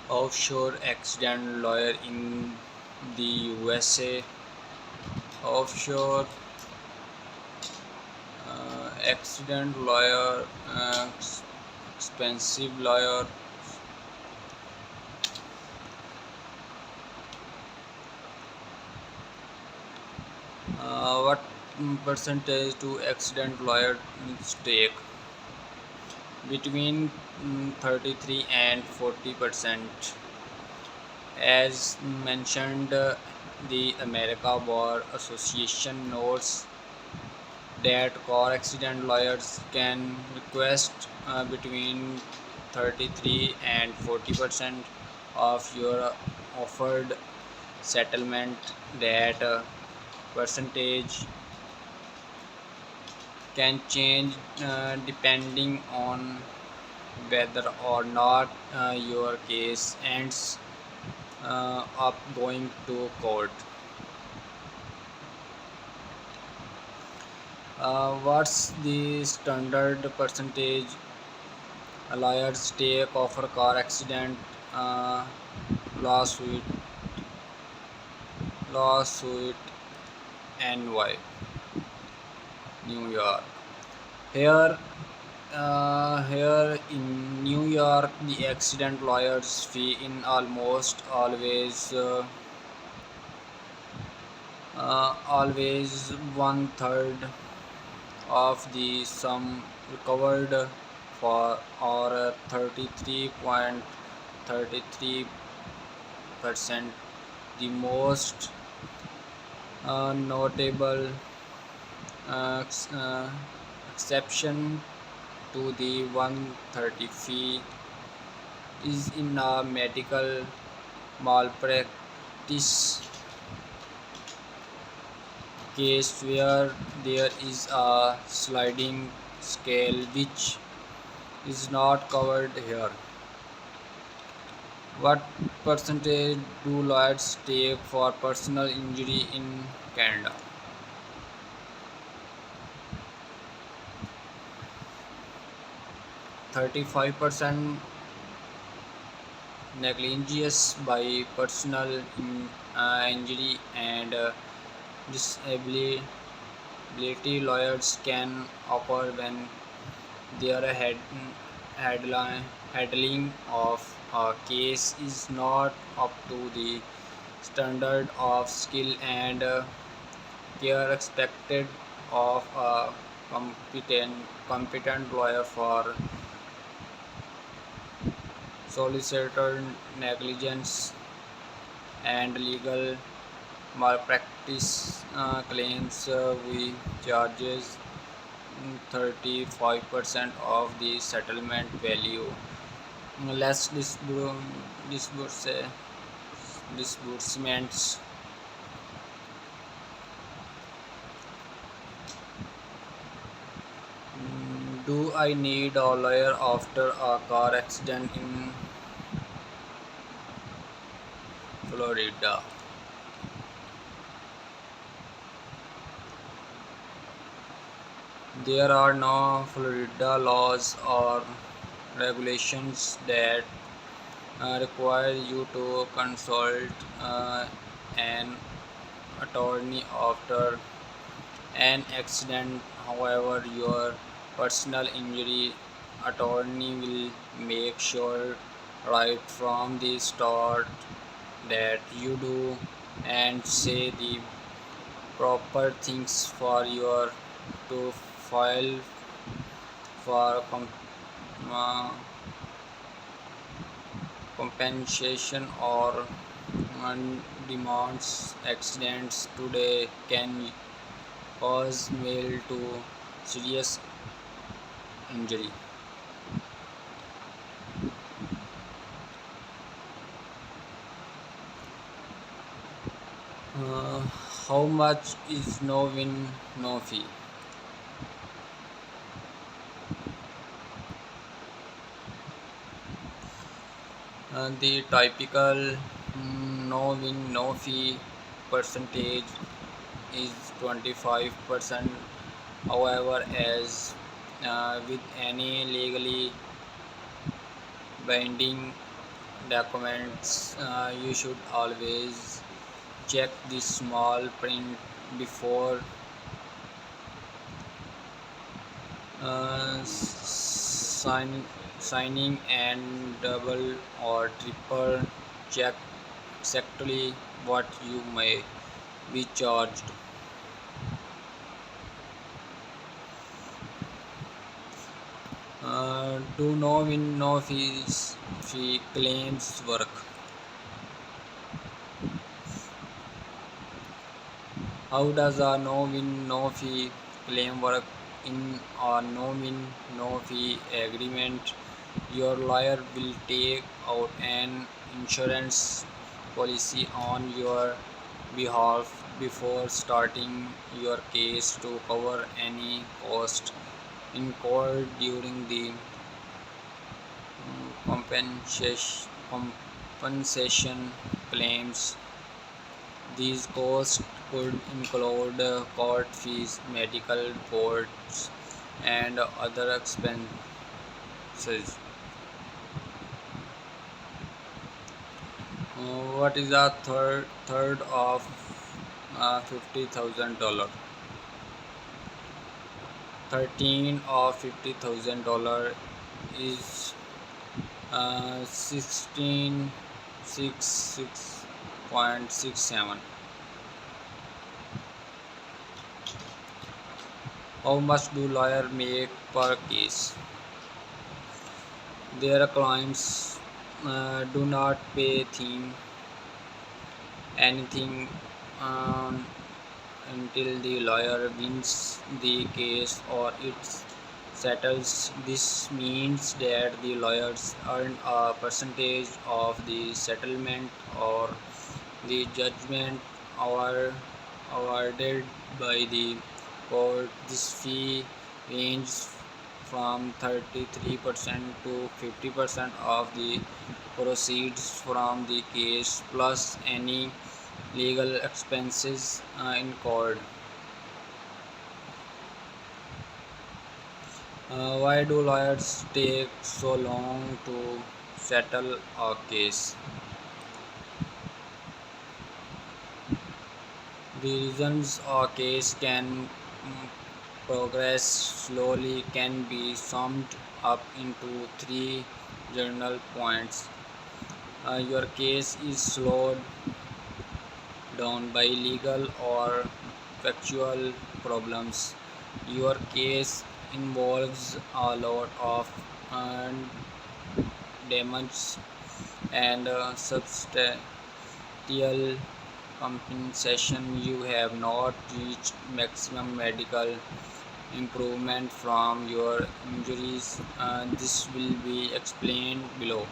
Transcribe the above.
offshore accident lawyer in the USA. Offshore accident lawyer, expensive lawyer. What percentage do accident lawyers take? Between 33 and 40%. As mentioned, the America Bar Association notes that car accident lawyers can request between 33 and 40% of your offered settlement. That percentage can change depending on whether or not your case ends up going to court. What's the standard percentage lawyers take of a car accident uh, lawsuit? Lawsuit NY, New York. Here in New York, the accident lawyers fee in almost always one third of the sum recovered for or 33.33%. The most notable exception to the 130 fee is in a medical malpractice case where there is a sliding scale which is not covered here. What percentage do lawyers take for personal injury in Canada? 35% negligence by personal injury and disability lawyers can occur when their handling of a case is not up to the standard of skill and care expected of a competent lawyer. For solicitor negligence and legal malpractice claims, we charges 35% of the settlement value less disburse- disbursements. Do I need a lawyer after a car accident in Florida? There are no Florida laws or regulations that require you to consult an attorney after an accident. However, your personal injury attorney will make sure right from the start that you do and say the proper things for your to file for uh, compensation or demands. Accidents today can cause mild to serious injury. Uh, how much is no win, no fee? The typical no win, no fee percentage is 25%. However, as with any legally binding documents, you should always check the small print before signing, and double or triple check exactly what you may be charged. Do no win no fees fee claims work? How does a no win no fee claim work? In a no win no fee agreement, your lawyer will take out an insurance policy on your behalf before starting your case to cover any cost incurred during the compensation claims. These costs could include court fees, medical reports, and other expenses. What is a third of $50,000? 13 of $50,000 is 1666.67. How much do lawyers make per case? Their clients do not pay anything um, until the lawyer wins the case or it settles. This means that the lawyers earn a percentage of the settlement or the judgment awarded by the court. This fee ranges from 33% to 50% of the proceeds from the case plus any legal expenses incurred. Why do lawyers take so long to settle a case? The reasons a case can progress slowly can be summed up into three general points. Your case is slowed down by legal or factual problems. Your case involves a lot of earned damage and substantial compensation. You have not reached maximum medical improvement from your injuries. This will be explained below.